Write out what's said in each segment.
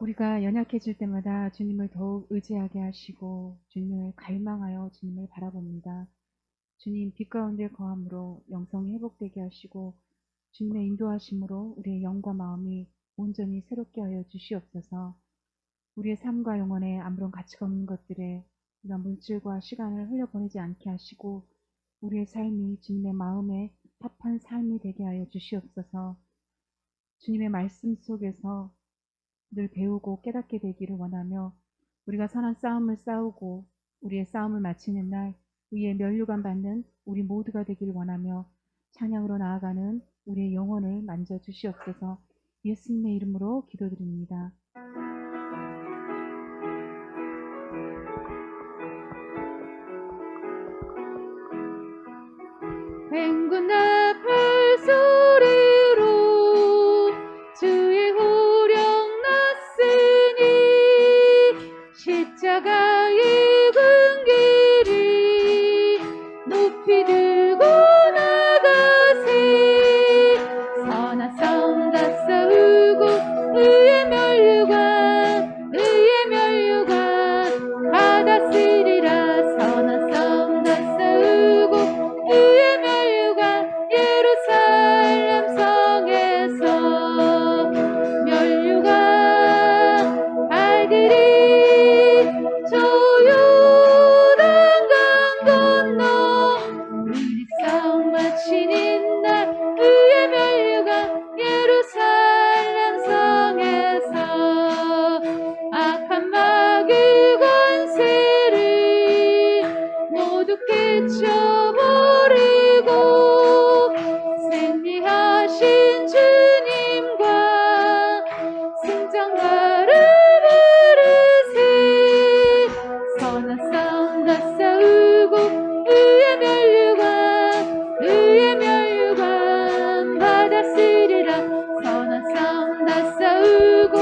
우리가 연약해질 때마다 주님을 더욱 의지하게 하시고 주님을 갈망하여 주님을 바라봅니다. 주님 빛 가운데 거함으로 영성이 회복되게 하시고 주님의 인도하심으로 우리의 영과 마음이 온전히 새롭게 하여 주시옵소서. 우리의 삶과 영혼에 아무런 가치가 없는 것들에 우리가 물질과 시간을 흘려보내지 않게 하시고 우리의 삶이 주님의 마음에 합한 삶이 되게 하여 주시옵소서. 주님의 말씀 속에서 늘 배우고 깨닫게 되기를 원하며 우리가 선한 싸움을 싸우고 우리의 싸움을 마치는 날 의의 면류관 받는 우리 모두가 되기를 원하며 찬양으로 나아가는 우리의 영혼을 만져 주시옵소서. 예수님의 이름으로 기도드립니다. 맹군 나팔 소리로 주의 호령 났으니 십자가의 근길이 높이 들고 나가세. 선한 싸움 다 싸우고 의의 면류관 받았으리라. 선한 싸움 다 싸우고 의의 면류관 예루살렘 성에서 면류관 발들이 저 요단강 건너 우리 싸움 마치는 날 의의 면류관 예루살렘 성에서 악한 마귀 권세를 모두 깨쳐버리고 승리하신 주님과 승전가를 부르세. 선한 싸움 다 싸우고 의의 면류관 받았으리라. 선한 싸움 다 싸우고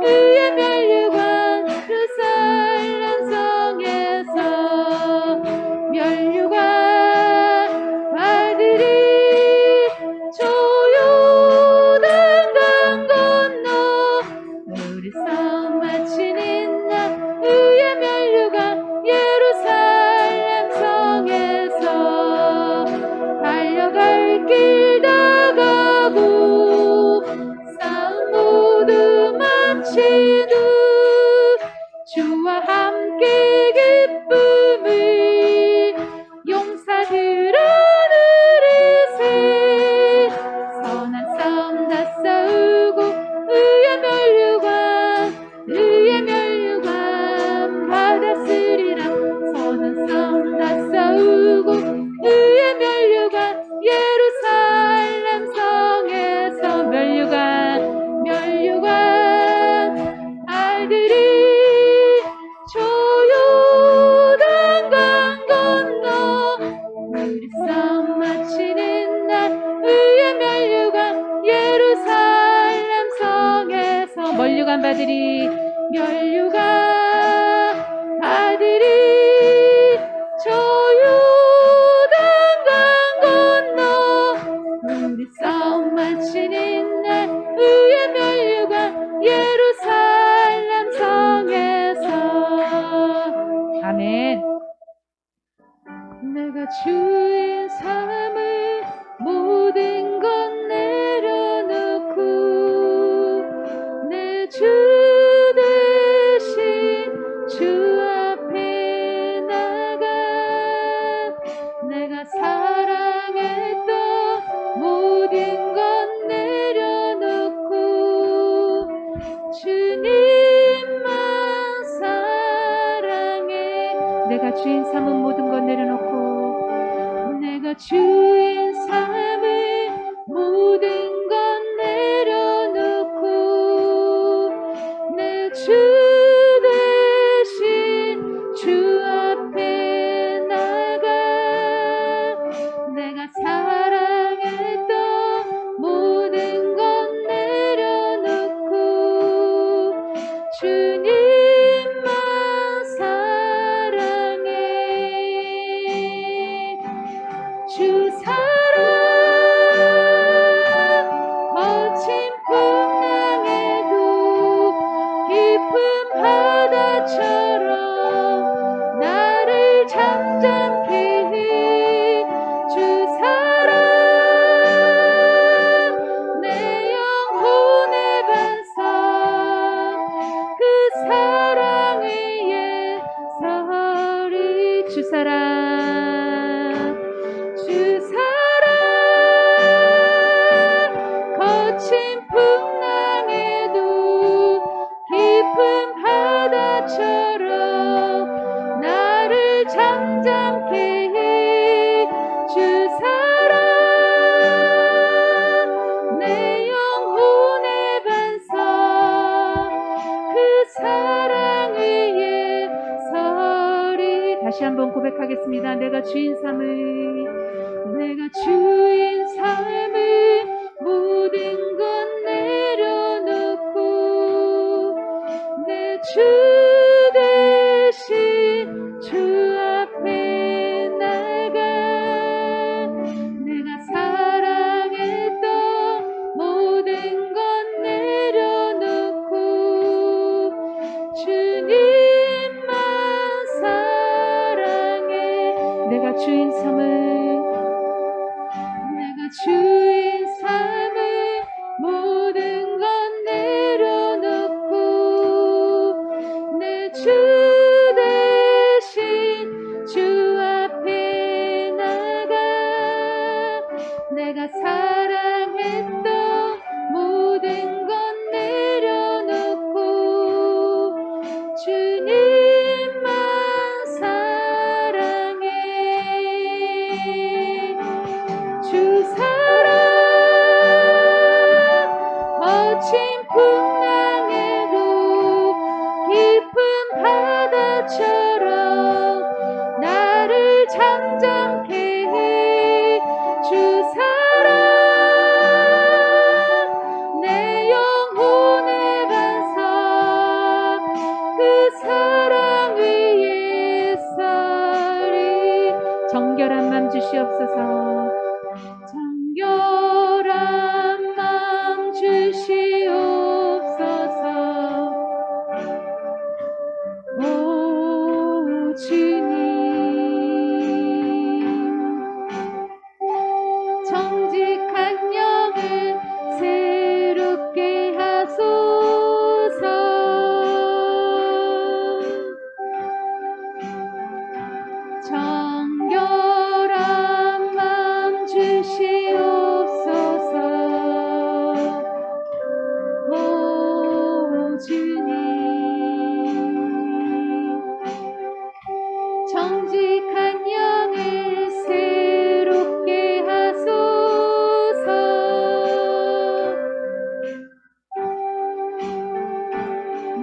의의 면류관 예루살렘 성에서 면류관 발들이 저 요단강 건너 우리 싸움 마치는 날 의의 면류관 예루살렘 성에서 달려갈 길 다 가고 싸움 모두 마친 후 주와 함께 기쁨을 용사들아 누리세. 선한 싸움 다 싸우고 의의 면류관 받았으리라. 선한 싸움 다 싸우고 의의 면류관 예루살렘 성에서 면류관 알들이 저 요단강 건너 우리 싸움 마치는 날 의의 면류관 예루살렘 성에서 면류관 아들이 저 요단강 건너 우리 싸움 마치는 날 의의 면류관 예루살렘 성에서. 아멘. 내가 주인 삶을 모든 것 내려놓고 내 주 대신 주 앞에 나가 내가 사랑했던 모든 것 내려놓고 주님만 사랑해. 내가 주인 삼은 모든 것 내려놓고 내가 주인 삶을 모든 것 내려놓고 내 주 대신 주 앞에 나가 내가 사랑했던 모든 것 내려놓고 주님만 사랑해. 주 사랑 거친 풍랑에도 다시 한번 고백하겠습니다. 내가 주인 삶을, 내가 주인 삶을 모든 것 내려놓고 내 주 대신 주 앞에 나가 내가 사랑했던 모든 것 내려놓고 주님만 사랑해. 내가 주인 삶을, 내가 주인 삶을 모든 것 내려놓고 내 주 대신 주 앞에 나가 내가 사랑했던 모든 것 내려놓고 주님만 사랑해. 주 사랑 거친 풍랑에도 깊은 바다처럼 나를 잠잠케 해. 주 사랑 내 영혼의 반석 그 사랑 위에 서리. 정결한 맘 주시옵소서. 정결한 맘 주시옵소서. 오 주님, 정직한 영을 새롭게 하소서. 정결한 맘 주시옵소서. 오 주님, 정직한 영을 새롭게 하소서.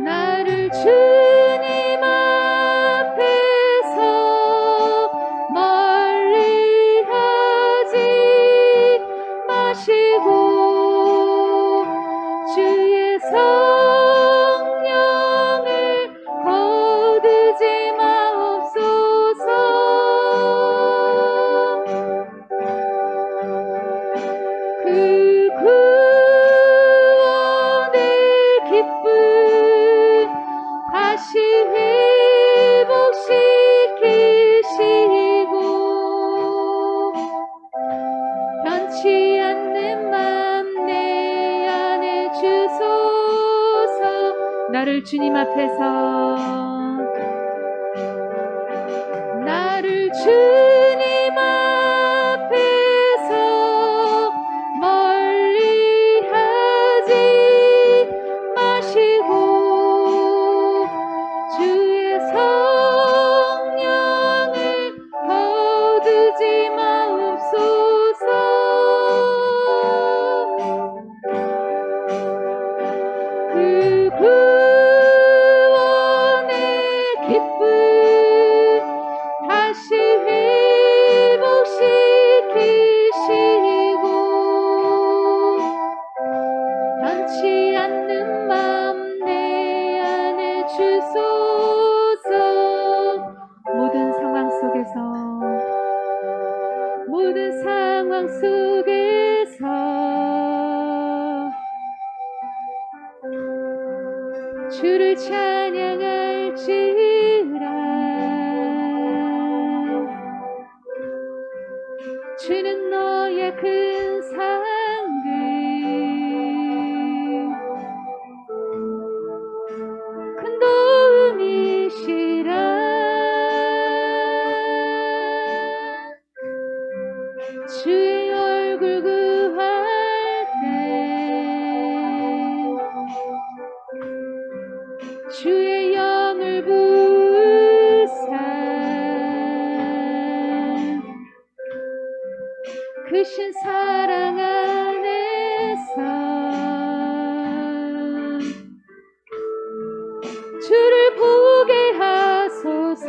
나를 주님 앞에서 멀리 하지 마시고 주의 성령을 거두지 마옵소서. 그 구원의 기쁨 다시 회복시키시고 변치 않는 맘 내 안에 주소서. 나를 주님 앞에서, 나를 주님 앞에서 멀리 하지 마시고 주의 성령을 거두지 마옵소서. 그 구원의 기쁨 다시 회복시키시고 변치 않는 맘 내 안에 주소서. 모든 상황 속에서, 모든 상황 속에서 주를 찬양할지라. 주는 너의 큰 상급 큰 도움이시라. 주의 얼굴 구할 때 주의 영을 부으사 크신 사랑 안에서 주를 보게 하소서.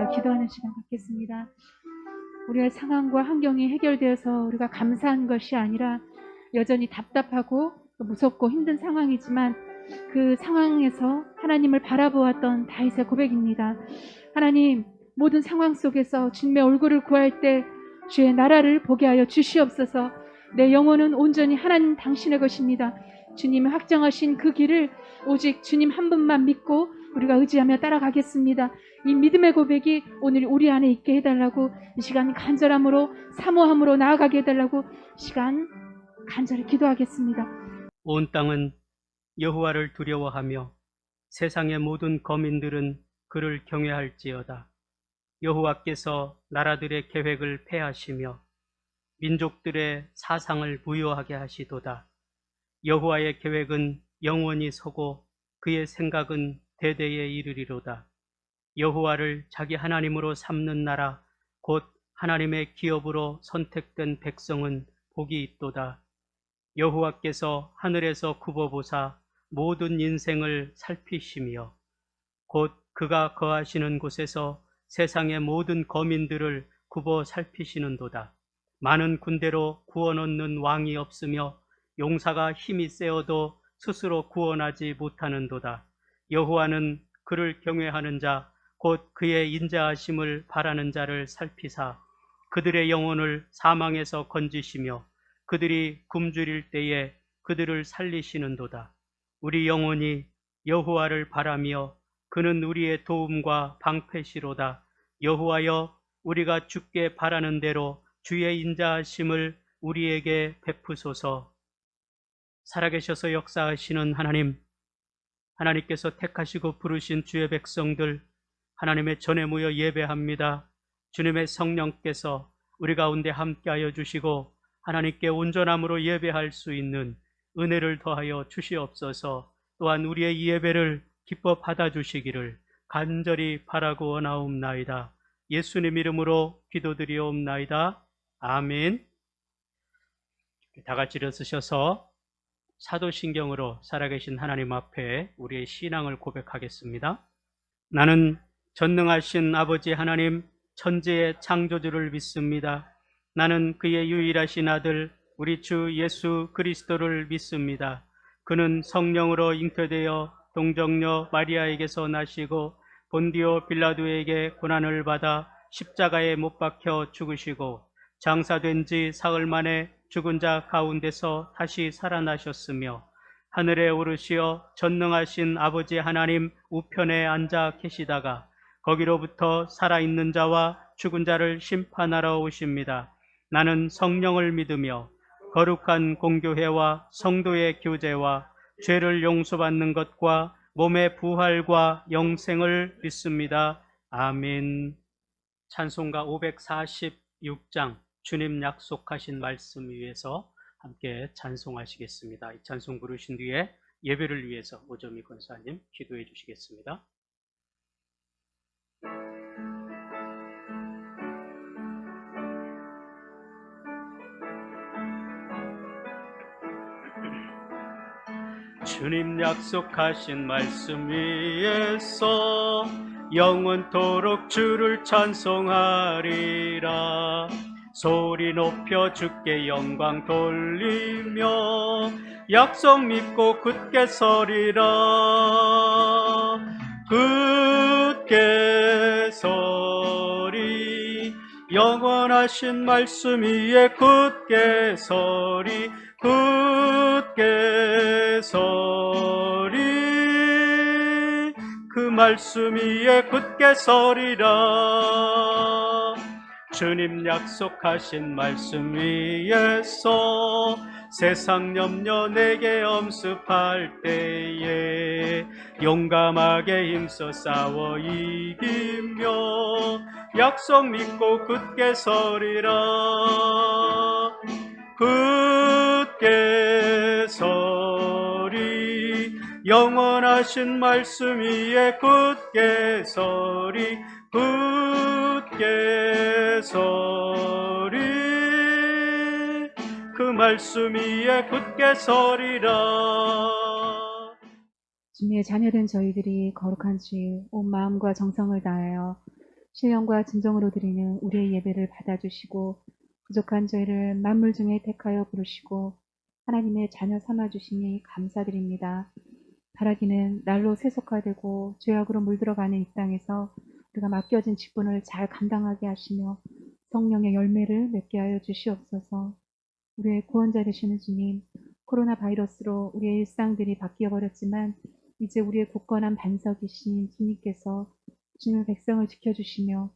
우리가 기도하는 시간 갖겠습니다. 우리의 상황과 환경이 해결되어서 우리가 감사한 것이 아니라 여전히 답답하고 무섭고 힘든 상황이지만 그 상황에서 하나님을 바라보았던 다윗의 고백입니다. 하나님, 모든 상황 속에서 주님의 얼굴을 구할 때 주의 나라를 보게 하여 주시옵소서. 내 영혼은 온전히 하나님 당신의 것입니다. 주님이 확정하신 그 길을 오직 주님 한 분만 믿고 우리가 의지하며 따라가겠습니다. 이 믿음의 고백이 오늘 우리 안에 있게 해달라고, 이 시간 간절함으로 사모함으로 나아가게 해달라고 시간 간절히 기도하겠습니다. 온 땅은 여호와를 두려워하며 세상의 모든 거민들은 그를 경외할지어다. 여호와께서 나라들의 계획을 폐하시며 민족들의 사상을 무효하게 하시도다. 여호와의 계획은 영원히 서고 그의 생각은 대대에 이르리로다. 여호와를 자기 하나님으로 삼는 나라, 곧 하나님의 기업으로 선택된 백성은 복이 있도다. 여호와께서 하늘에서 굽어보사 모든 인생을 살피시며 곧 그가 거하시는 곳에서 세상의 모든 거민들을 굽어 살피시는도다. 많은 군대로 구원 얻는 왕이 없으며 용사가 힘이 세어도 스스로 구원하지 못하는도다. 여호와는 그를 경외하는 자, 곧 그의 인자하심을 바라는 자를 살피사 그들의 영혼을 사망에서 건지시며 그들이 굶주릴 때에 그들을 살리시는도다. 우리 영혼이 여호와를 바라며 그는 우리의 도움과 방패시로다. 여호와여, 우리가 주께 바라는 대로 주의 인자하심을 우리에게 베푸소서. 살아계셔서 역사하시는 하나님, 하나님께서 택하시고 부르신 주의 백성들, 하나님의 전에 모여 예배합니다. 주님의 성령께서 우리 가운데 함께하여 주시고 하나님께 온전함으로 예배할 수 있는 은혜를 더하여 주시옵소서. 또한 우리의 이 예배를 기뻐 받아주시기를 간절히 바라고 원하옵나이다. 예수님 이름으로 기도드리옵나이다. 아멘. 다 같이 일어서셔서 사도신경으로 살아계신 하나님 앞에 우리의 신앙을 고백하겠습니다. 나는 전능하신 아버지 하나님, 천지의 창조주를 믿습니다. 나는 그의 유일하신 아들 우리 주 예수 그리스도를 믿습니다. 그는 성령으로 잉태되어 동정녀 마리아에게서 나시고 본디오 빌라도에게 고난을 받아 십자가에 못 박혀 죽으시고 장사된 지 사흘 만에 죽은 자 가운데서 다시 살아나셨으며 하늘에 오르시어 전능하신 아버지 하나님 우편에 앉아 계시다가 거기로부터 살아있는 자와 죽은 자를 심판하러 오십니다. 나는 성령을 믿으며 거룩한 공교회와 성도의 교제와 죄를 용서받는 것과 몸의 부활과 영생을 믿습니다. 아멘. 찬송가 546장 주님 약속하신 말씀 위에서 함께 찬송하시겠습니다. 이 찬송 부르신 뒤에 예배를 위해서 오점희 권사님 기도해 주시겠습니다. 주님 약속하신 말씀 위에서 영원토록 주를 찬송하리라. 소리 높여 주께 영광 돌리며 약속 믿고 굳게 서리라. 굳게 서리 영원하신 말씀 위에 굳게 서리. 굳게 서리 그 말씀 위에 굳게 서리라. 주님 약속하신 말씀 위에서 세상 염려 내게 엄습할 때에 용감하게 힘써 싸워 이기며 약속 믿고 굳게 서리라. 굳게 서리 영원하신 말씀 위에 굳게 서리. 굳게 서리 그 말씀 위에 굳게 서리라. 주님의 자녀된 저희들이 거룩한 주일 온 마음과 정성을 다하여 신령과 진정으로 드리는 우리의 예배를 받아주시고 부족한 저희를 만물 중에 택하여 부르시고 하나님의 자녀 삼아주시니 감사드립니다. 바라기는 날로 세속화되고 죄악으로 물들어가는 이 땅에서 우리가 맡겨진 직분을 잘 감당하게 하시며 성령의 열매를 맺게 하여 주시옵소서. 우리의 구원자 되시는 주님, 코로나 바이러스로 우리의 일상들이 바뀌어 버렸지만 이제 우리의 굳건한 반석이신 주님께서 주님의 백성을 지켜주시며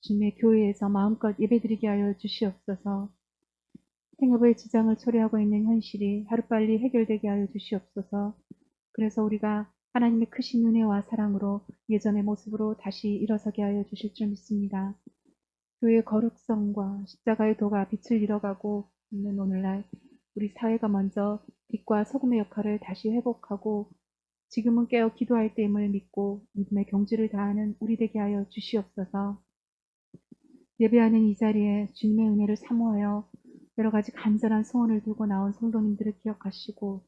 주님의 교회에서 마음껏 예배드리게 하여 주시옵소서. 생업의 지장을 초래하고 있는 현실이 하루빨리 해결되게 하여 주시옵소서. 그래서 우리가 하나님의 크신 은혜와 사랑으로 예전의 모습으로 다시 일어서게 하여 주실 줄 믿습니다. 교회의 거룩성과 십자가의 도가 빛을 잃어가고 있는 오늘날 우리 사회가 먼저 빛과 소금의 역할을 다시 회복하고 지금은 깨어 기도할 때임을 믿고 믿음의 경주를 다하는 우리 되게 하여 주시옵소서. 예배하는 이 자리에 주님의 은혜를 사모하여 여러 가지 간절한 소원을 들고 나온 성도님들을 기억하시고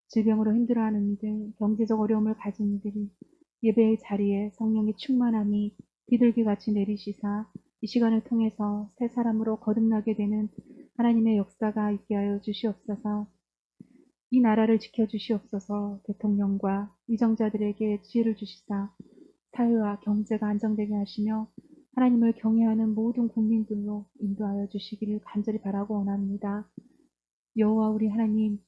질병으로 힘들어하는 이들, 경제적 어려움을 가진 이들이 예배의 자리에 성령의 충만함이 비둘기같이 내리시사 이 시간을 통해서 새 사람으로 거듭나게 되는 하나님의 역사가 있게 하여 주시옵소서. 이 나라를 지켜주시옵소서. 대통령과 위정자들에게 지혜를 주시사 사회와 경제가 안정되게 하시며 하나님을 경외하는 모든 국민들로 인도하여 주시기를 간절히 바라고 원합니다. 여호와 우리 하나님,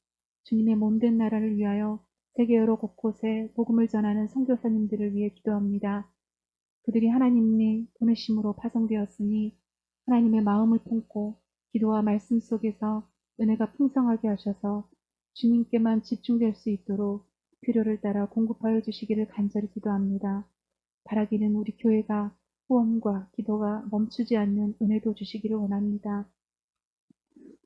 주님의 몸된 나라를 위하여 세계 여러 곳곳에 복음을 전하는 선교사님들을 위해 기도합니다. 그들이 하나님이 보내심으로 파송되었으니 하나님의 마음을 품고 기도와 말씀 속에서 은혜가 풍성하게 하셔서 주님께만 집중될 수 있도록 필요를 따라 공급하여 주시기를 간절히 기도합니다. 바라기는 우리 교회가 후원과 기도가 멈추지 않는 은혜도 주시기를 원합니다.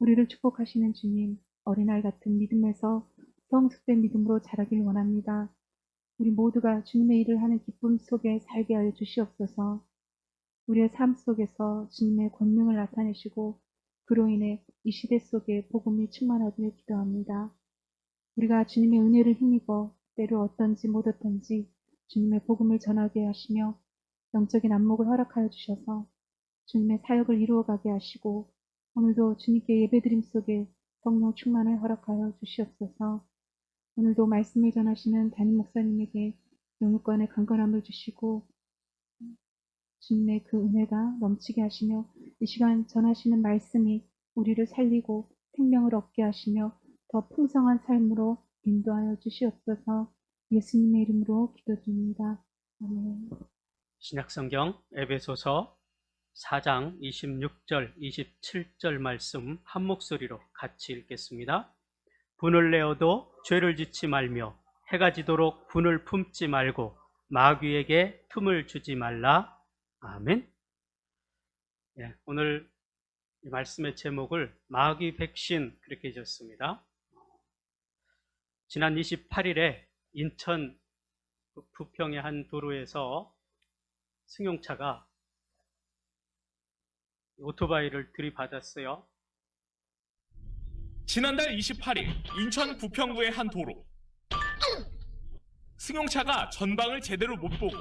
우리를 축복하시는 주님, 어린아이 같은 믿음에서 성숙된 믿음으로 자라길 원합니다. 우리 모두가 주님의 일을 하는 기쁨 속에 살게 하여 주시옵소서. 우리의 삶 속에서 주님의 권능을 나타내시고 그로 인해 이 시대 속에 복음이 충만하기를 기도합니다. 우리가 주님의 은혜를 힘입어 때로 어떤지 못 어떤지 주님의 복음을 전하게 하시며 영적인 안목을 허락하여 주셔서 주님의 사역을 이루어가게 하시고 오늘도 주님께 예배드림 속에 성령 충만을 허락하여 주시옵소서. 오늘도 말씀을 전하시는 담임 목사님에게 영육간의 강건함을 주시고 주님의 그 은혜가 넘치게 하시며 이 시간 전하시는 말씀이 우리를 살리고 생명을 얻게 하시며 더 풍성한 삶으로 인도하여 주시옵소서. 예수님의 이름으로 기도드립니다. 아멘. 신약성경 에베소서 4장 26절, 27절 말씀 한 목소리로 같이 읽겠습니다. 분을 내어도 죄를 짓지 말며 해가 지도록 분을 품지 말고 마귀에게 틈을 주지 말라. 아멘. 예, 오늘 이 말씀의 제목을 마귀 백신 그렇게 지었습니다. 지난 28일에 인천 부평의 한 도로에서 승용차가 오토바이를 들이받았어요. 지난달 28일 인천 부평구의 한 도로, 승용차가 전방을 제대로 못 보고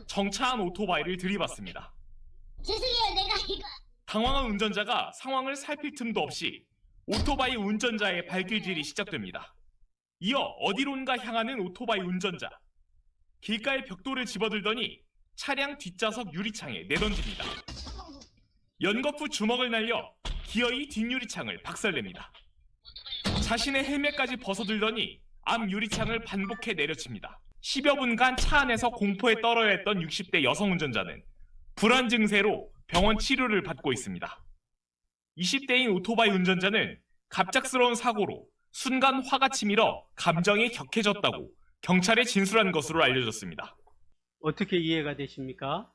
정차한 오토바이를 들이받습니다. 죄송해요, 내가 이거. 당황한 운전자가 상황을 살필 틈도 없이 오토바이 운전자의 발길질이 시작됩니다. 이어 어디론가 향하는 오토바이 운전자, 길가의 벽돌을 집어들더니 차량 뒷좌석 유리창에 내던집니다. 연거푸 주먹을 날려 기어이 뒷유리창을 박살냅니다. 자신의 헬멧까지 벗어들더니 앞 유리창을 반복해 내려칩니다. 10여 분간 차 안에서 공포에 떨어야 했던 60대 여성 운전자는 불안 증세로 병원 치료를 받고 있습니다. 20대인 오토바이 운전자는 갑작스러운 사고로 순간 화가 치밀어 감정이 격해졌다고 경찰에 진술한 것으로 알려졌습니다. 어떻게 이해가 되십니까?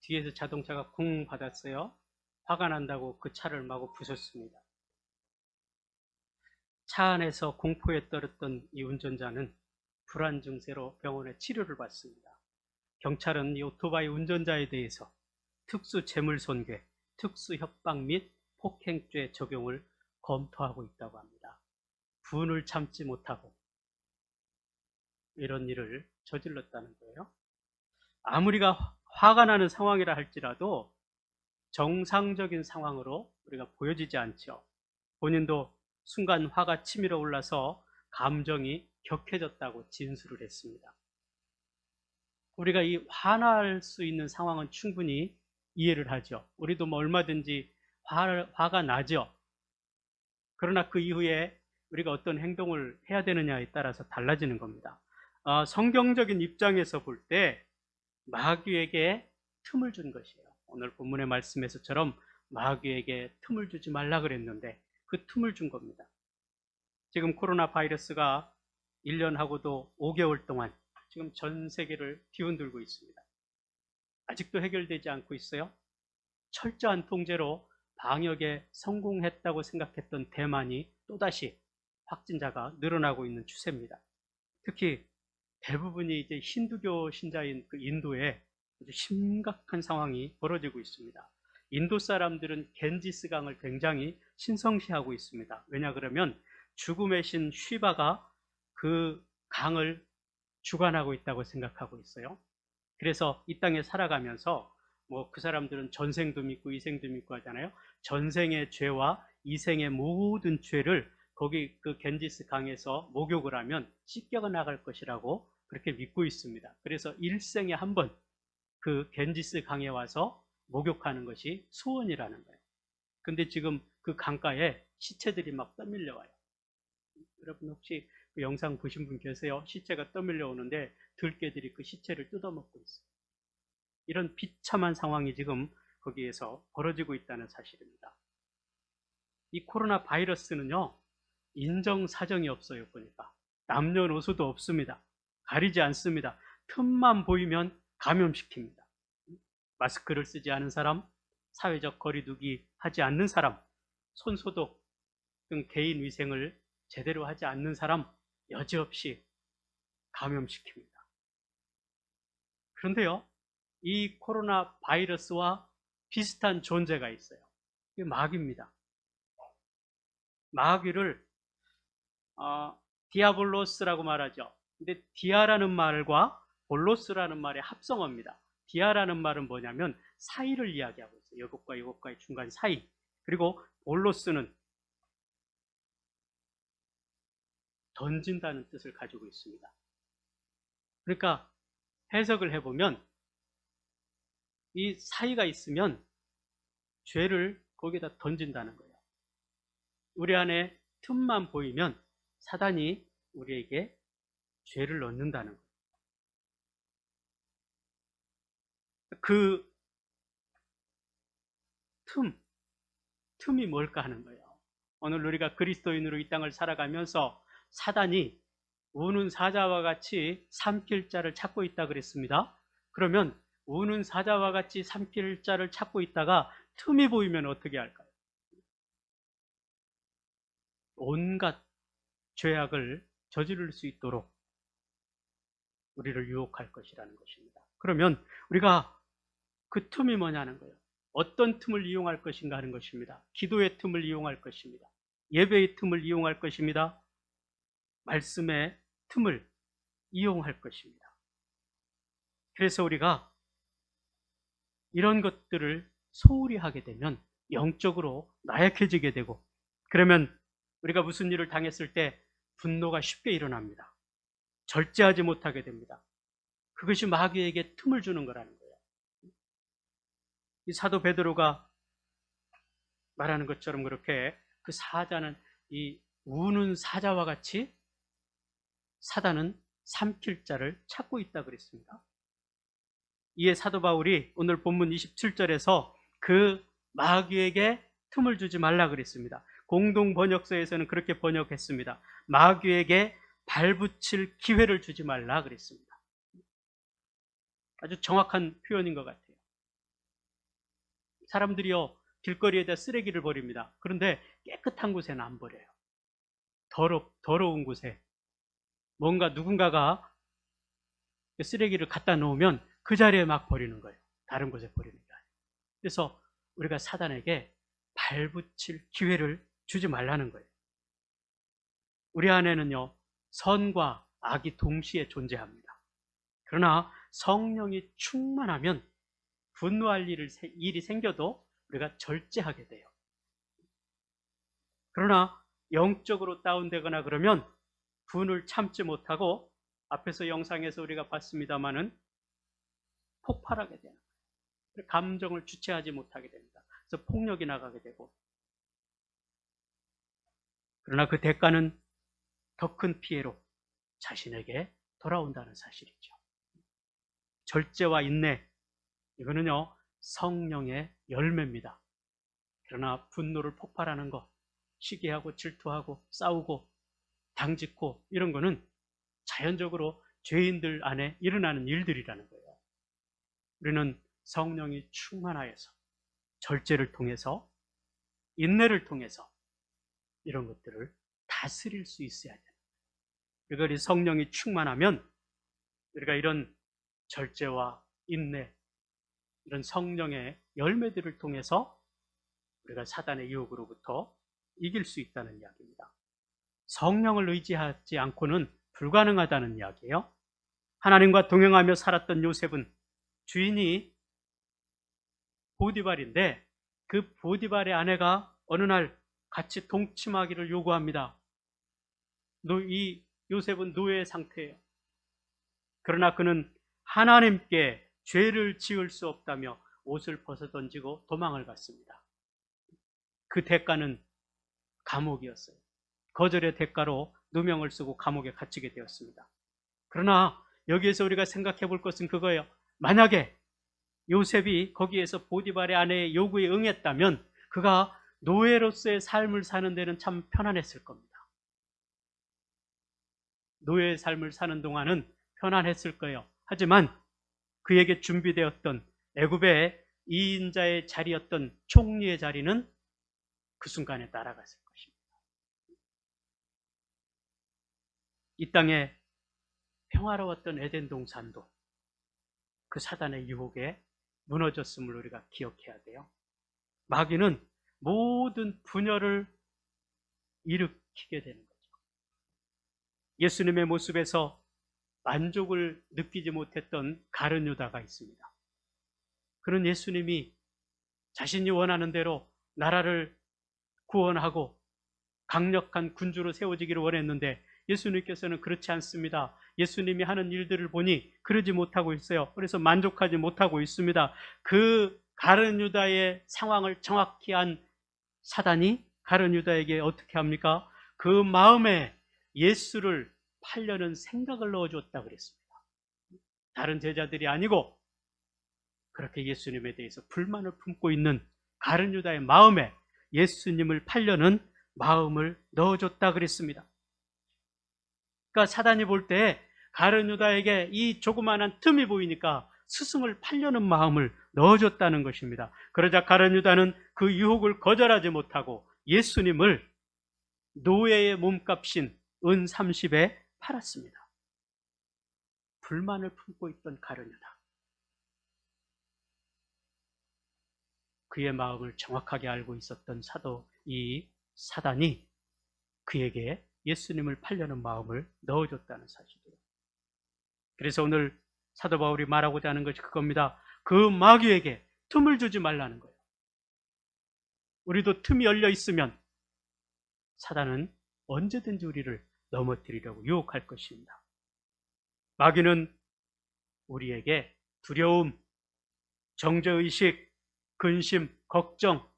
뒤에서 자동차가 쿵 받았어요. 화가 난다고 그 차를 마구 부쉈습니다. 차 안에서 공포에 떨었던 이 운전자는 불안 증세로 병원에 치료를 받습니다. 경찰은 이 오토바이 운전자에 대해서 특수 재물손괴, 특수 협박 및 폭행죄 적용을 검토하고 있다고 합니다. 분을 참지 못하고 이런 일을 저질렀다는 거예요. 아무리가 화가 나는 상황이라 할지라도 정상적인 상황으로 우리가 보여지지 않죠. 본인도 순간 화가 치밀어 올라서 감정이 격해졌다고 진술을 했습니다. 우리가 이 화날 수 있는 상황은 충분히 이해를 하죠. 우리도 뭐 얼마든지 화가 나죠. 그러나 그 이후에 우리가 어떤 행동을 해야 되느냐에 따라서 달라지는 겁니다. 성경적인 입장에서 볼 때 마귀에게 틈을 준 것이에요. 오늘 본문의 말씀에서처럼 마귀에게 틈을 주지 말라 그랬는데 그 틈을 준 겁니다. 지금 코로나 바이러스가 1년하고도 5개월 동안 지금 전 세계를 뒤흔들고 있습니다. 아직도 해결되지 않고 있어요. 철저한 통제로 방역에 성공했다고 생각했던 대만이 또다시 확진자가 늘어나고 있는 추세입니다. 특히 대부분이 이제 힌두교 신자인 그 인도에 아주 심각한 상황이 벌어지고 있습니다. 인도 사람들은 겐지스 강을 굉장히 신성시하고 있습니다. 왜냐 그러면 죽음의 신 쉬바가 그 강을 주관하고 있다고 생각하고 있어요. 그래서 이 땅에 살아가면서 뭐 그 사람들은 전생도 믿고 이생도 믿고 하잖아요. 전생의 죄와 이생의 모든 죄를 거기 그 겐지스 강에서 목욕을 하면 씻겨 나갈 것이라고 그렇게 믿고 있습니다. 그래서 일생에 한 번 그 겐지스 강에 와서 목욕하는 것이 소원이라는 거예요. 근데 지금 그 강가에 시체들이 막 떠밀려 와요. 여러분 혹시 그 영상 보신 분 계세요? 시체가 떠밀려 오는데 들개들이 그 시체를 뜯어먹고 있어요. 이런 비참한 상황이 지금 거기에서 벌어지고 있다는 사실입니다. 이 코로나 바이러스는요, 인정사정이 없어요. 보니까 남녀노소도 없습니다. 가리지 않습니다. 틈만 보이면 감염시킵니다. 마스크를 쓰지 않은 사람, 사회적 거리두기 하지 않는 사람, 손소독 등 개인 위생을 제대로 하지 않는 사람 여지없이 감염시킵니다. 그런데요, 이 코로나 바이러스와 비슷한 존재가 있어요. 이게 마귀입니다. 마귀를 디아볼로스라고 말하죠. 근데 디아라는 말과 볼로스라는 말의 합성어입니다. 디아라는 말은 뭐냐면 사이를 이야기하고 있어요. 이것과 이것과의 중간 사이. 그리고 볼로스는 던진다는 뜻을 가지고 있습니다. 그러니까 해석을 해보면 이 사이가 있으면 죄를 거기다 던진다는 거예요. 우리 안에 틈만 보이면 사단이 우리에게 죄를 넣는다는 거예요. 그 틈이 뭘까 하는 거예요. 오늘 우리가 그리스도인으로 이 땅을 살아가면서 사단이 우는 사자와 같이 삼킬 자를 찾고 있다 그랬습니다. 그러면 우는 사자와 같이 삼킬 자를 찾고 있다가 틈이 보이면 어떻게 할까요? 온갖 죄악을 저지를 수 있도록 우리를 유혹할 것이라는 것입니다. 그러면 우리가 그 틈이 뭐냐는 거예요. 어떤 틈을 이용할 것인가 하는 것입니다. 기도의 틈을 이용할 것입니다. 예배의 틈을 이용할 것입니다. 말씀의 틈을 이용할 것입니다. 그래서 우리가 이런 것들을 소홀히 하게 되면 영적으로 나약해지게 되고, 그러면 우리가 무슨 일을 당했을 때 분노가 쉽게 일어납니다. 절제하지 못하게 됩니다. 그것이 마귀에게 틈을 주는 거라는 거예요. 이 사도 베드로가 말하는 것처럼 그렇게 그 사자는 이 우는 사자와 같이 사단은 삼킬 자를 찾고 있다 그랬습니다. 이에 사도 바울이 오늘 본문 27절에서 그 마귀에게 틈을 주지 말라 그랬습니다. 공동 번역서에서는 그렇게 번역했습니다. 마귀에게 발붙일 기회를 주지 말라 그랬습니다. 아주 정확한 표현인 것 같아요. 사람들이요, 길거리에다 쓰레기를 버립니다. 그런데 깨끗한 곳에는 안 버려요. 더러운 곳에 뭔가 누군가가 쓰레기를 갖다 놓으면 그 자리에 막 버리는 거예요. 다른 곳에 버리는 게 아니에요. 그래서 우리가 사단에게 발붙일 기회를 주지 말라는 거예요. 우리 안에는요, 선과 악이 동시에 존재합니다. 그러나 성령이 충만하면 분노할 일이 생겨도 우리가 절제하게 돼요. 그러나 영적으로 다운되거나 그러면 분을 참지 못하고 앞에서 영상에서 우리가 봤습니다마는 폭발하게 되는 거예요. 감정을 주체하지 못하게 됩니다. 그래서 폭력이 나가게 되고, 그러나 그 대가는 더 큰 피해로 자신에게 돌아온다는 사실이죠. 절제와 인내, 이거는요 성령의 열매입니다. 그러나 분노를 폭발하는 것, 시기하고 질투하고 싸우고 당짓고 이런 거는 자연적으로 죄인들 안에 일어나는 일들이라는 거예요. 우리는 성령이 충만하여서 절제를 통해서, 인내를 통해서 이런 것들을 다스릴 수 있어야 돼요. 그러니까 성령이 충만하면 우리가 이런 절제와 인내, 이런 성령의 열매들을 통해서 우리가 사단의 유혹으로부터 이길 수 있다는 이야기입니다. 성령을 의지하지 않고는 불가능하다는 이야기예요. 하나님과 동행하며 살았던 요셉은 주인이 보디발인데 그 보디발의 아내가 어느 날 같이 동침하기를 요구합니다. 이 요셉은 노예의 상태예요. 그러나 그는 하나님께 죄를 지을 수 없다며 옷을 벗어던지고 도망을 갔습니다. 그 대가는 감옥이었어요. 거절의 대가로 누명을 쓰고 감옥에 갇히게 되었습니다. 그러나 여기에서 우리가 생각해 볼 것은 그거예요. 만약에 요셉이 거기에서 보디발의 아내의 요구에 응했다면 그가 노예로서의 삶을 사는 데는 참 편안했을 겁니다. 노예의 삶을 사는 동안은 편안했을 거예요. 하지만 그에게 준비되었던 애굽의 2인자의 자리였던 총리의 자리는 그 순간에 날아갔을 것입니다. 이 땅에 평화로웠던 에덴 동산도 그 사단의 유혹에 무너졌음을 우리가 기억해야 돼요. 마귀는 모든 분열을 일으키게 되는 거죠. 예수님의 모습에서 만족을 느끼지 못했던 가룟 유다가 있습니다. 그는 예수님이 자신이 원하는 대로 나라를 구원하고 강력한 군주로 세워지기를 원했는데 예수님께서는 그렇지 않습니다. 예수님이 하는 일들을 보니 그러지 못하고 있어요. 그래서 만족하지 못하고 있습니다. 그 가룟 유다의 상황을 정확히 한 사단이 가룟 유다에게 어떻게 합니까? 그 마음에 예수를 팔려는 생각을 넣어줬다 그랬습니다. 다른 제자들이 아니고 그렇게 예수님에 대해서 불만을 품고 있는 가룟 유다의 마음에 예수님을 팔려는 마음을 넣어줬다 그랬습니다. 그러니까 사단이 볼 때 가룟 유다에게 이 조그마한 틈이 보이니까 스승을 팔려는 마음을 넣어줬다는 것입니다. 그러자 가룟 유다는 그 유혹을 거절하지 못하고 예수님을 노예의 몸값인 은 30에 팔았습니다. 불만을 품고 있던 가룟 유다, 그의 마음을 정확하게 알고 있었던 이 사단이 그에게 예수님을 팔려는 마음을 넣어줬다는 사실이에요. 그래서 오늘 사도 바울이 말하고자 하는 것이 그겁니다. 그 마귀에게 틈을 주지 말라는 거예요. 우리도 틈이 열려 있으면 사단은 언제든지 우리를 넘어뜨리려고 유혹할 것입니다. 마귀는 우리에게 두려움, 정죄의식, 근심, 걱정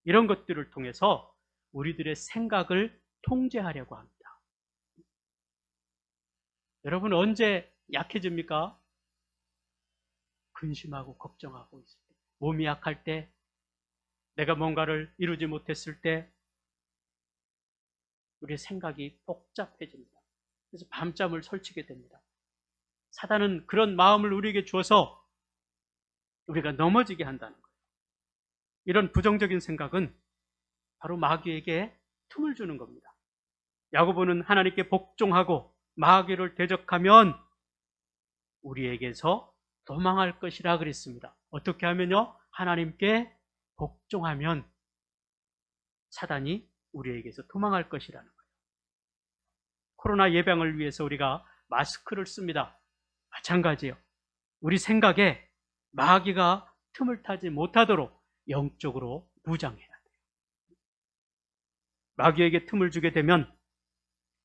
이런 것들을 통해서 우리들의 생각을 통제하려고 합니다. 여러분 언제 약해집니까? 근심하고 걱정하고 있을 때, 몸이 약할 때, 내가 뭔가를 이루지 못했을 때 우리의 생각이 복잡해집니다. 그래서 밤잠을 설치게 됩니다. 사단은 그런 마음을 우리에게 주어서 우리가 넘어지게 한다는 거예요. 이런 부정적인 생각은 바로 마귀에게 틈을 주는 겁니다. 야고보는 하나님께 복종하고 마귀를 대적하면 우리에게서 도망할 것이라 그랬습니다. 어떻게 하면요? 하나님께 복종하면 사단이 우리에게서 도망할 것이라는 거예요. 코로나 예방을 위해서 우리가 마스크를 씁니다. 마찬가지예요. 우리 생각에 마귀가 틈을 타지 못하도록 영적으로 무장해야 돼요. 마귀에게 틈을 주게 되면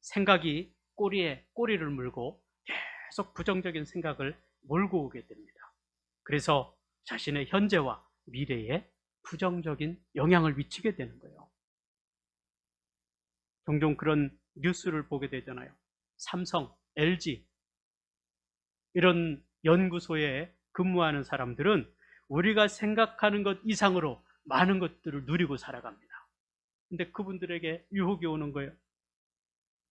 생각이 꼬리에 꼬리를 물고 계속 부정적인 생각을 몰고 오게 됩니다. 그래서 자신의 현재와 미래에 부정적인 영향을 미치게 되는 거예요. 종종 그런 뉴스를 보게 되잖아요. 삼성, LG 이런 연구소에 근무하는 사람들은 우리가 생각하는 것 이상으로 많은 것들을 누리고 살아갑니다. 근데 그분들에게 유혹이 오는 거예요.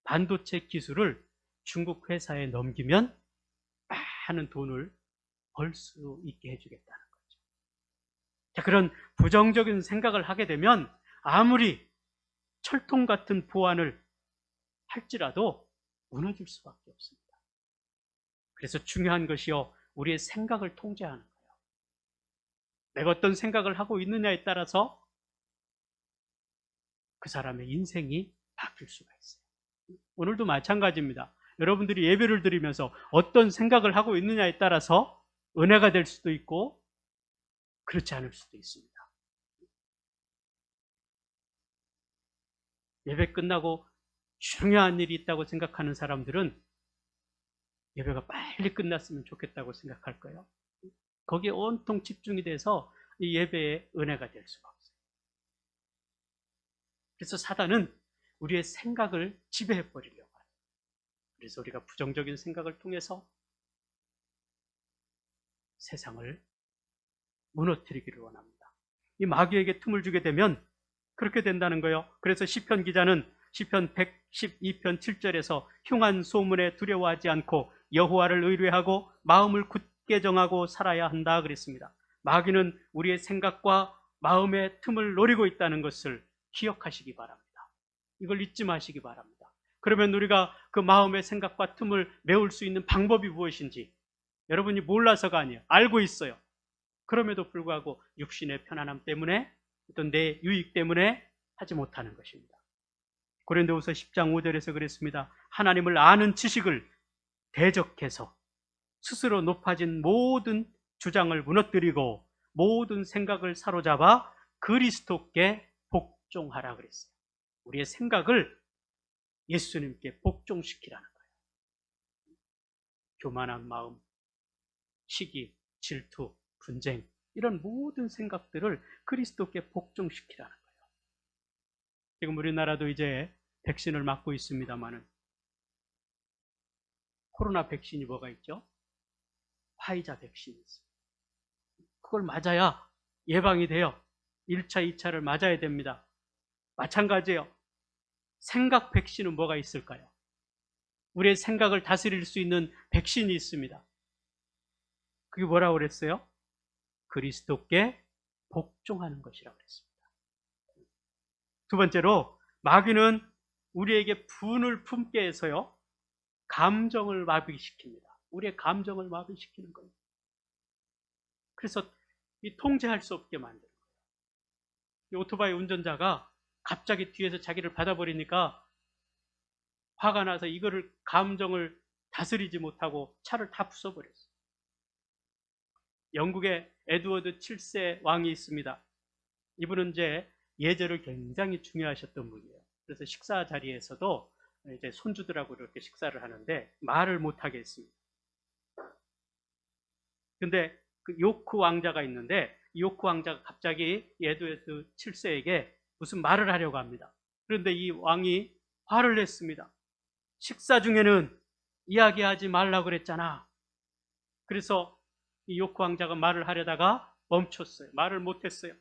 반도체 기술을 중국 회사에 넘기면 많은 돈을 벌 수 있게 해주겠다는 거죠. 자, 그런 부정적인 생각을 하게 되면 아무리 철통 같은 보안을 할지라도 무너질 수밖에 없습니다. 그래서 중요한 것이요, 우리의 생각을 통제하는 거예요. 내가 어떤 생각을 하고 있느냐에 따라서 그 사람의 인생이 바뀔 수가 있어요. 오늘도 마찬가지입니다. 여러분들이 예배를 드리면서 어떤 생각을 하고 있느냐에 따라서 은혜가 될 수도 있고 그렇지 않을 수도 있습니다. 예배 끝나고 중요한 일이 있다고 생각하는 사람들은 예배가 빨리 끝났으면 좋겠다고 생각할 거예요. 거기에 온통 집중이 돼서 이 예배에 은혜가 될 수가 없어요. 그래서 사단은 우리의 생각을 지배해버리려고 해요. 그래서 우리가 부정적인 생각을 통해서 세상을 무너뜨리기를 원합니다. 이 마귀에게 틈을 주게 되면 그렇게 된다는 거예요. 그래서 시편 기자는 시편 112편 7절에서 흉한 소문에 두려워하지 않고 여호와를 의뢰하고 마음을 굳게 정하고 살아야 한다 그랬습니다. 마귀는 우리의 생각과 마음의 틈을 노리고 있다는 것을 기억하시기 바랍니다. 이걸 잊지 마시기 바랍니다. 그러면 우리가 그 마음의 생각과 틈을 메울 수 있는 방법이 무엇인지 여러분이 몰라서가 아니에요. 알고 있어요. 그럼에도 불구하고 육신의 편안함 때문에 어떤 내 유익 때문에 하지 못하는 것입니다. 고린도후서 10장 5절에서 그랬습니다. 하나님을 아는 지식을 대적해서 스스로 높아진 모든 주장을 무너뜨리고 모든 생각을 사로잡아 그리스도께 복종하라 그랬어요. 우리의 생각을 예수님께 복종시키라는 거예요. 교만한 마음, 시기, 질투, 분쟁 이런 모든 생각들을 그리스도께 복종시키라는 거예요. 지금 우리나라도 이제 백신을 맞고 있습니다만은 코로나 백신이 뭐가 있죠? 화이자 백신이 있습니다. 그걸 맞아야 예방이 돼요. 1차, 2차를 맞아야 됩니다. 마찬가지예요. 생각 백신은 뭐가 있을까요? 우리의 생각을 다스릴 수 있는 백신이 있습니다. 그게 뭐라고 그랬어요? 그리스도께 복종하는 것이라고 그랬습니다. 두 번째로 마귀는 우리에게 분을 품게 해서요 감정을 마비시킵니다. 우리의 감정을 마비시키는 거예요. 그래서 이 통제할 수 없게 만드는 거예요. 이 오토바이 운전자가 갑자기 뒤에서 자기를 받아버리니까 화가 나서 이거를 감정을 다스리지 못하고 차를 다 부숴버렸어요. 영국에 에드워드 7세 왕이 있습니다. 이분은 이제 예절을 굉장히 중요하셨던 분이에요. 그래서 식사 자리에서도 이제 손주들하고 이렇게 식사를 하는데 말을 못하게 했습니다. 근데 그 요크 왕자가 있는데 이 요크 왕자가 갑자기 에드워드 7세에게 무슨 말을 하려고 합니다. 그런데 이 왕이 화를 냈습니다. 식사 중에는 이야기하지 말라고 그랬잖아. 그래서 이 요크 왕자가 말을 하려다가 멈췄어요. 말을 못했어요.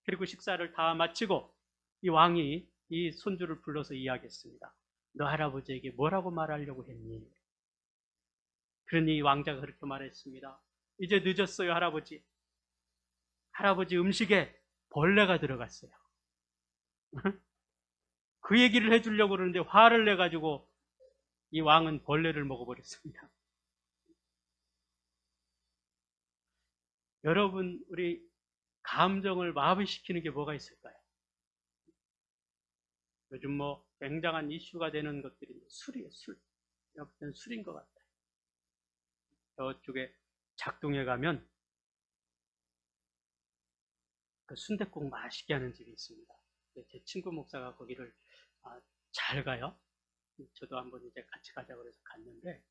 그리고 식사를 다 마치고 이 왕이 이 손주를 불러서 이야기했습니다. 너 할아버지에게 뭐라고 말하려고 했니? 그러니 이 왕자가 그렇게 말했습니다. 이제 늦었어요, 할아버지. 할아버지 음식에 벌레가 들어갔어요. 그 얘기를 해주려고 그러는데 화를 내가지고 이 왕은 벌레를 먹어버렸습니다. 여러분, 우리 감정을 마비시키는 게 뭐가 있을까요? 요즘 뭐 굉장한 이슈가 되는 것들이 술이에요, 술. 내가 볼 때는 술인 것 같아요. 저쪽에 작동에 가면 그 순댓국 맛있게 하는 집이 있습니다. 제 친구 목사가 거기를 잘 가요. 저도 한번 이제 같이 가자고 그래서 갔는데,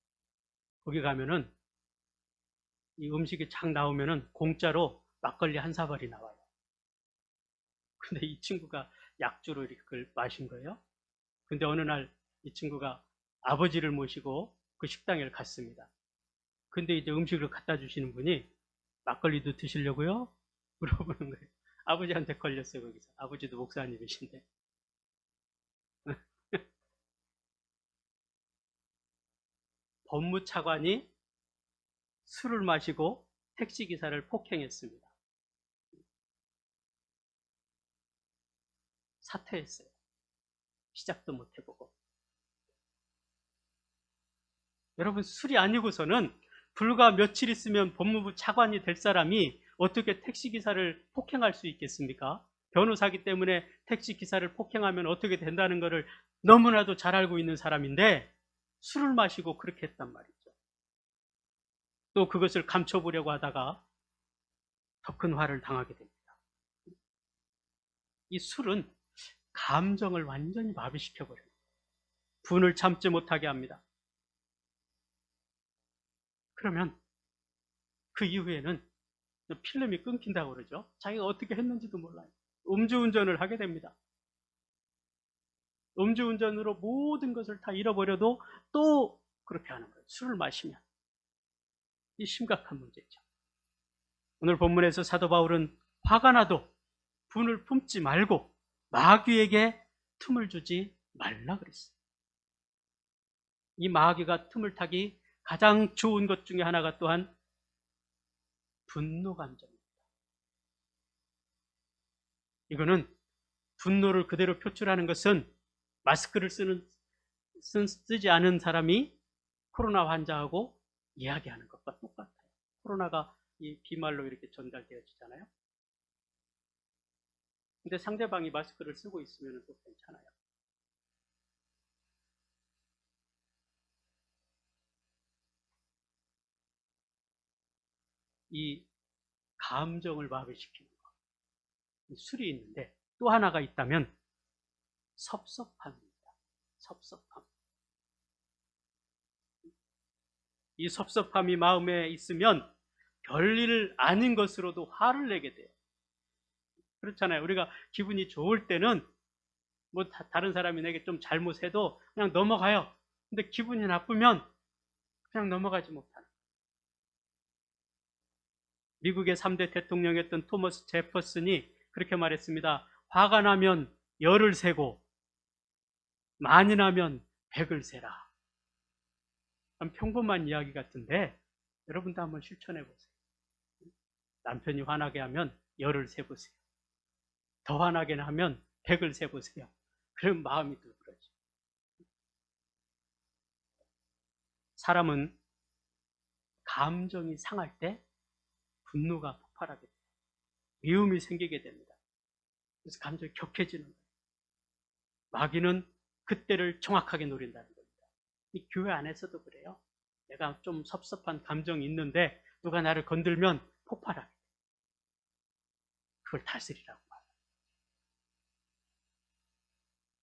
거기 가면은 이 음식이 착 나오면은 공짜로 막걸리 한 사발이 나와요. 근데 이 친구가 약주로 이렇게 그걸 마신 거예요. 근데 어느 날 이 친구가 아버지를 모시고 그 식당에 갔습니다. 근데 이제 음식을 갖다 주시는 분이 막걸리도 드시려고요? 물어보는 거예요. 아버지한테 걸렸어요, 거기서. 아버지도 목사님이신데. 법무차관이 술을 마시고 택시기사를 폭행했습니다. 사퇴했어요. 시작도 못 해보고. 여러분, 술이 아니고서는 불과 며칠 있으면 법무부 차관이 될 사람이 어떻게 택시기사를 폭행할 수 있겠습니까? 변호사기 때문에 택시기사를 폭행하면 어떻게 된다는 것을 너무나도 잘 알고 있는 사람인데 술을 마시고 그렇게 했단 말이죠. 또 그것을 감춰보려고 하다가 더 큰 화를 당하게 됩니다. 이 술은 감정을 완전히 마비시켜버려요. 분을 참지 못하게 합니다. 그러면 그 이후에는 필름이 끊긴다고 그러죠. 자기가 어떻게 했는지도 몰라요. 음주운전을 하게 됩니다. 음주운전으로 모든 것을 다 잃어버려도 또 그렇게 하는 거예요. 술을 마시면. 이 심각한 문제죠. 오늘 본문에서 사도 바울은 화가 나도 분을 품지 말고 마귀에게 틈을 주지 말라 그랬어요. 이 마귀가 틈을 타기 가장 좋은 것 중에 하나가 또한 분노 감정입니다. 이거는 분노를 그대로 표출하는 것은 마스크를 쓰지 않은 사람이 코로나 환자하고 이야기하는 것과 똑같아요. 코로나가 이 비말로 이렇게 전달되어지잖아요. 근데 상대방이 마스크를 쓰고 있으면 또 괜찮아요. 이 감정을 마비시키는 것, 이 술이 있는데 또 하나가 있다면 섭섭함입니다. 섭섭함. 이 섭섭함이 마음에 있으면 별일 아닌 것으로도 화를 내게 돼요. 그렇잖아요. 우리가 기분이 좋을 때는 뭐 다른 사람이 내게 좀 잘못해도 그냥 넘어가요. 근데 기분이 나쁘면 그냥 넘어가지 못하는. 미국의 3대 대통령이었던 토머스 제퍼슨이 그렇게 말했습니다. 화가 나면 열을 세고 많이 나면 백을 세라. 평범한 이야기 같은데 여러분도 한번 실천해 보세요. 남편이 화나게 하면 열을 세보세요. 더 화나게 하면 백을 세보세요. 그럼 마음이 누그러져. 사람은 감정이 상할 때 분노가 폭발하게 돼요. 미움이 생기게 됩니다. 그래서 감정이 격해지는 거예요. 마귀는 그때를 정확하게 노린다는 겁니다. 이 교회 안에서도 그래요. 내가 좀 섭섭한 감정이 있는데 누가 나를 건들면 폭발하게 돼요. 그걸 다스리라고 말해요.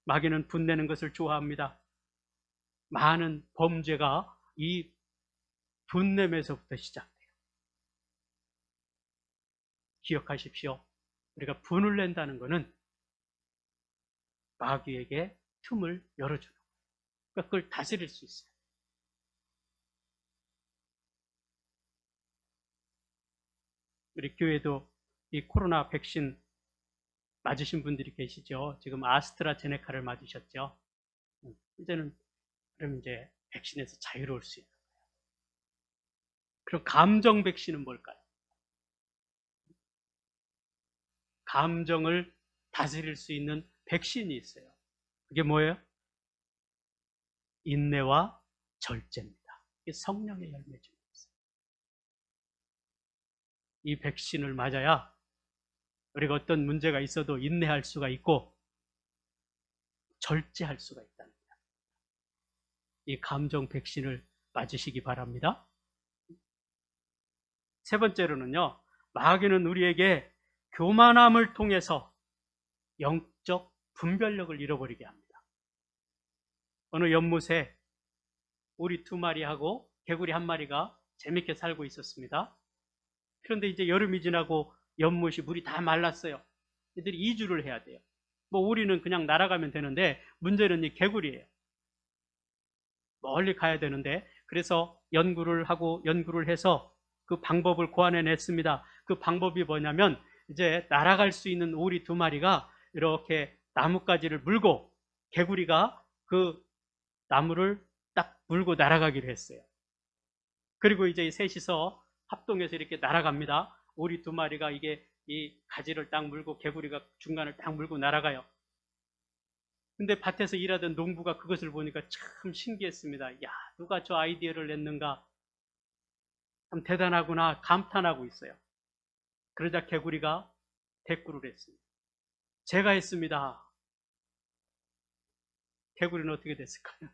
마귀는 분내는 것을 좋아합니다. 많은 범죄가 이 분냄에서부터 시작돼요. 기억하십시오. 우리가 분을 낸다는 것은 마귀에게 틈을 열어주는 거예요. 그러니까 그걸 다스릴 수 있어요. 우리 교회도 이 코로나 백신 맞으신 분들이 계시죠. 지금 아스트라제네카를 맞으셨죠. 이제는 그럼 이제 백신에서 자유로울 수 있는 거예요. 그럼 감정 백신은 뭘까요? 감정을 다스릴 수 있는 백신이 있어요. 그게 뭐예요? 인내와 절제입니다. 이게 성령의 열매 중에 있어요. 이 백신을 맞아야 우리가 어떤 문제가 있어도 인내할 수가 있고 절제할 수가 있다는 거예요. 이 감정 백신을 맞으시기 바랍니다. 세 번째로는요, 마귀는 우리에게 교만함을 통해서 영적 분별력을 잃어버리게 합니다. 어느 연못에 오리 2마리하고 개구리 1마리가 재밌게 살고 있었습니다. 그런데 이제 여름이 지나고 연못이 물이 다 말랐어요. 애들이 이주를 해야 돼요. 뭐 오리는 그냥 날아가면 되는데 문제는 이 개구리예요. 멀리 가야 되는데, 그래서 연구를 해서 그 방법을 고안해냈습니다. 그 방법이 뭐냐면, 이제 날아갈 수 있는 오리 2마리가 이렇게 나뭇가지를 물고 개구리가 그 나무를 딱 물고 날아가기로 했어요. 그리고 이제 셋이서 합동해서 이렇게 날아갑니다. 오리 2마리가 이게 이 가지를 딱 물고 개구리가 중간을 딱 물고 날아가요. 근데 밭에서 일하던 농부가 그것을 보니까 참 신기했습니다. 야, 누가 저 아이디어를 냈는가? 참 대단하구나 감탄하고 있어요. 그러자 개구리가 대꾸를 했습니다. 제가 했습니다. 개구리는 어떻게 됐을까요?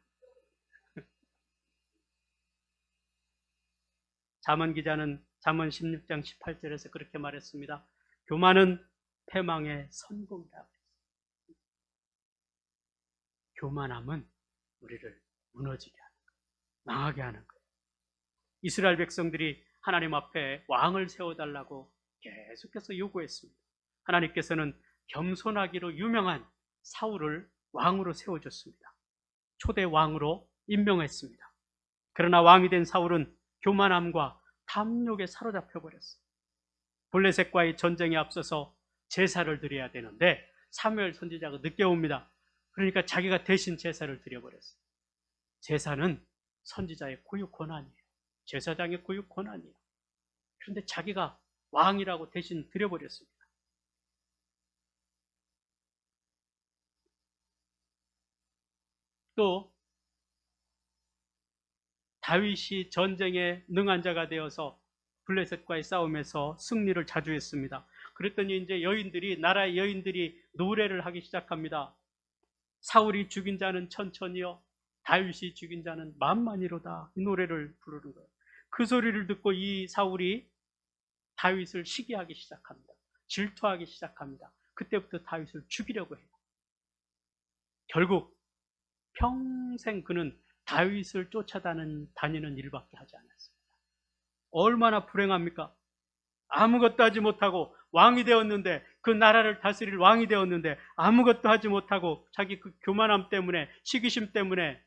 잠언 기자는 잠언 16장 18절에서 그렇게 말했습니다. 교만은 패망의 선봉이다. 교만함은 우리를 무너지게 하는 거예요. 망하게 하는 거예요. 이스라엘 백성들이 하나님 앞에 왕을 세워달라고 계속해서 요구했습니다. 하나님께서는 겸손하기로 유명한 사울을 왕으로 세워줬습니다. 초대 왕으로 임명했습니다. 그러나 왕이 된 사울은 교만함과 탐욕에 사로잡혀 버렸어요. 블레셋과의 전쟁에 앞서서 제사를 드려야 되는데 사무엘 선지자가 늦게 옵니다. 그러니까 자기가 대신 제사를 드려버렸어요. 제사는 선지자의 고유 권한이에요. 제사장의 고유 권한이에요. 그런데 자기가 왕이라고 대신 드려버렸습니다. 또 다윗이 전쟁에 능한 자가 되어서 블레셋과의 싸움에서 승리를 자주 했습니다. 그랬더니 이제 나라의 여인들이 노래를 하기 시작합니다. 사울이 죽인 자는 천천히요, 다윗이 죽인 자는 만만이로다. 이 노래를 부르는 거예요. 그 소리를 듣고 이 사울이 다윗을 시기하기 시작합니다. 질투하기 시작합니다. 그때부터 다윗을 죽이려고 해요. 결국 평생 그는 다윗을 쫓아다니는 일밖에 하지 않았습니다. 얼마나 불행합니까? 아무것도 하지 못하고 왕이 되었는데, 그 나라를 다스릴 왕이 되었는데 아무것도 하지 못하고 자기 그 교만함 때문에, 시기심 때문에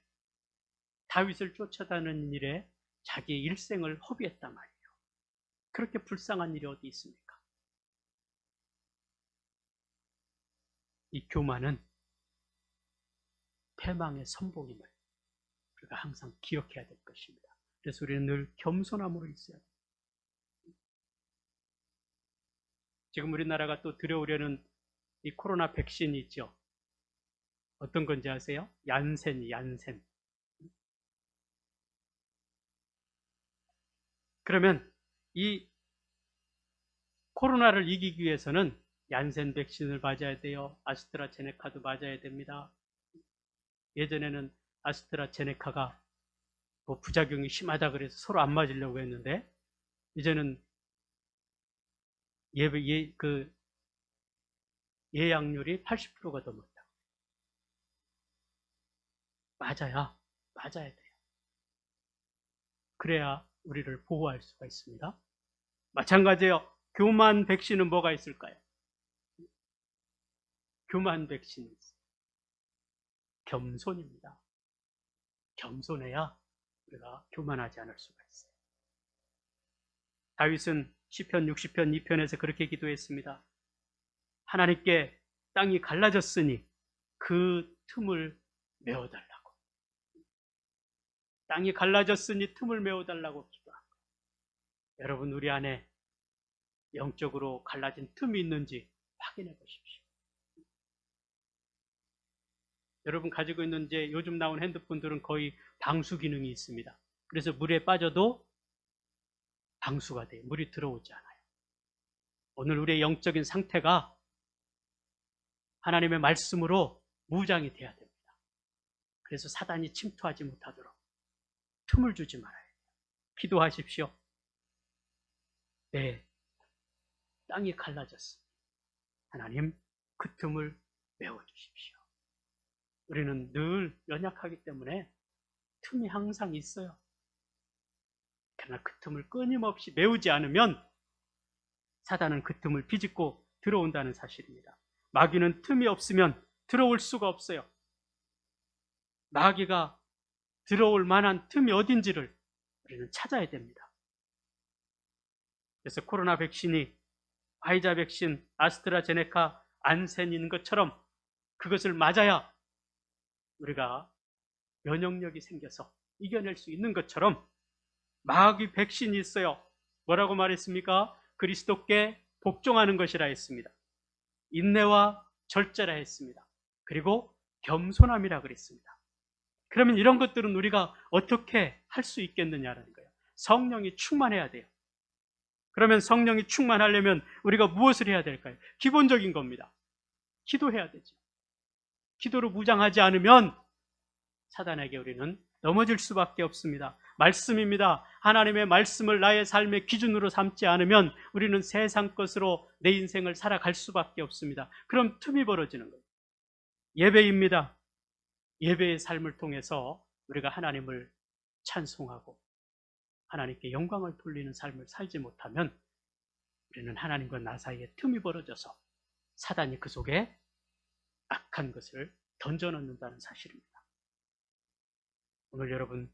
다윗을 쫓아다니는 일에 자기의 일생을 허비했단 말이에요. 그렇게 불쌍한 일이 어디 있습니까? 이 교만은 패망의 선봉임을 우리가 항상 기억해야 될 것입니다. 그래서 우리는 늘 겸손함으로 있어야 됩니다. 지금 우리나라가 또 들여오려는 이 코로나 백신이 있죠. 어떤 건지 아세요? 얀센. 그러면 이 코로나를 이기기 위해서는 얀센 백신을 맞아야 돼요. 아스트라제네카도 맞아야 됩니다. 예전에는 아스트라제네카가 뭐 부작용이 심하다 그래서 서로 안 맞으려고 했는데, 이제는 예약률이 80%가 넘었다. 맞아야 돼요. 그래야 우리를 보호할 수가 있습니다. 마찬가지예요. 교만 백신은 뭐가 있을까요? 교만 백신이 있어요. 겸손입니다. 겸손해야 우리가 교만하지 않을 수가 있어요. 다윗은 시편 60편 2편에서 그렇게 기도했습니다. 하나님께 땅이 갈라졌으니 그 틈을 메워달라고. 땅이 갈라졌으니 틈을 메워달라고 기도합니다. 여러분, 우리 안에 영적으로 갈라진 틈이 있는지 확인해 보십시오. 여러분 가지고 있는 이제 요즘 나온 핸드폰들은 거의 방수 기능이 있습니다. 그래서 물에 빠져도 방수가 돼요. 물이 들어오지 않아요. 오늘 우리의 영적인 상태가 하나님의 말씀으로 무장이 돼야 됩니다. 그래서 사단이 침투하지 못하도록 틈을 주지 말아야 돼요. 기도하십시오. 네, 땅이 갈라졌습니다. 하나님 그 틈을 메워주십시오. 우리는 늘 연약하기 때문에 틈이 항상 있어요. 그러나 그 틈을 끊임없이 메우지 않으면 사단은 그 틈을 비집고 들어온다는 사실입니다. 마귀는 틈이 없으면 들어올 수가 없어요. 마귀가 들어올 만한 틈이 어딘지를 우리는 찾아야 됩니다. 그래서 코로나 백신이 화이자 백신, 아스트라제네카, 안센인 것처럼 그것을 맞아야 우리가 면역력이 생겨서 이겨낼 수 있는 것처럼 마귀 백신이 있어요. 뭐라고 말했습니까? 그리스도께 복종하는 것이라 했습니다. 인내와 절제라 했습니다. 그리고 겸손함이라 그랬습니다. 그러면 이런 것들은 우리가 어떻게 할 수 있겠느냐라는 거예요. 성령이 충만해야 돼요. 그러면 성령이 충만하려면 우리가 무엇을 해야 될까요? 기본적인 겁니다. 기도해야 되죠. 기도로 무장하지 않으면 사단에게 우리는 넘어질 수밖에 없습니다. 말씀입니다. 하나님의 말씀을 나의 삶의 기준으로 삼지 않으면 우리는 세상 것으로 내 인생을 살아갈 수밖에 없습니다. 그럼 틈이 벌어지는 거예요. 예배입니다. 예배의 삶을 통해서 우리가 하나님을 찬송하고 하나님께 영광을 돌리는 삶을 살지 못하면 우리는 하나님과 나 사이에 틈이 벌어져서 사단이 그 속에 악한 것을 던져넣는다는 사실입니다. 오늘 여러분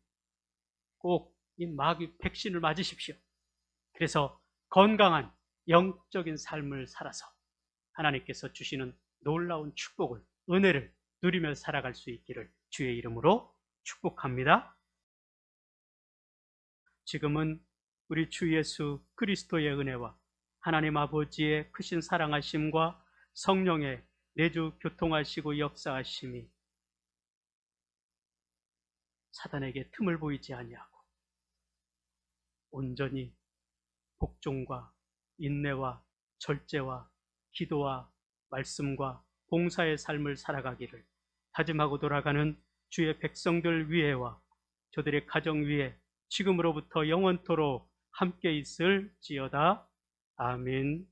꼭 이 마귀 백신을 맞으십시오. 그래서 건강한 영적인 삶을 살아서 하나님께서 주시는 놀라운 축복을, 은혜를 누리며 살아갈 수 있기를 주의 이름으로 축복합니다. 지금은 우리 주 예수 그리스도의 은혜와 하나님 아버지의 크신 사랑하심과 성령의 내주 교통하시고 역사하심이 사단에게 틈을 보이지 아니하고 온전히 복종과 인내와 절제와 기도와 말씀과 봉사의 삶을 살아가기를 다짐하고 돌아가는 주의 백성들 위에와 저들의 가정 위에 지금으로부터 영원토록 함께 있을지어다. 아멘.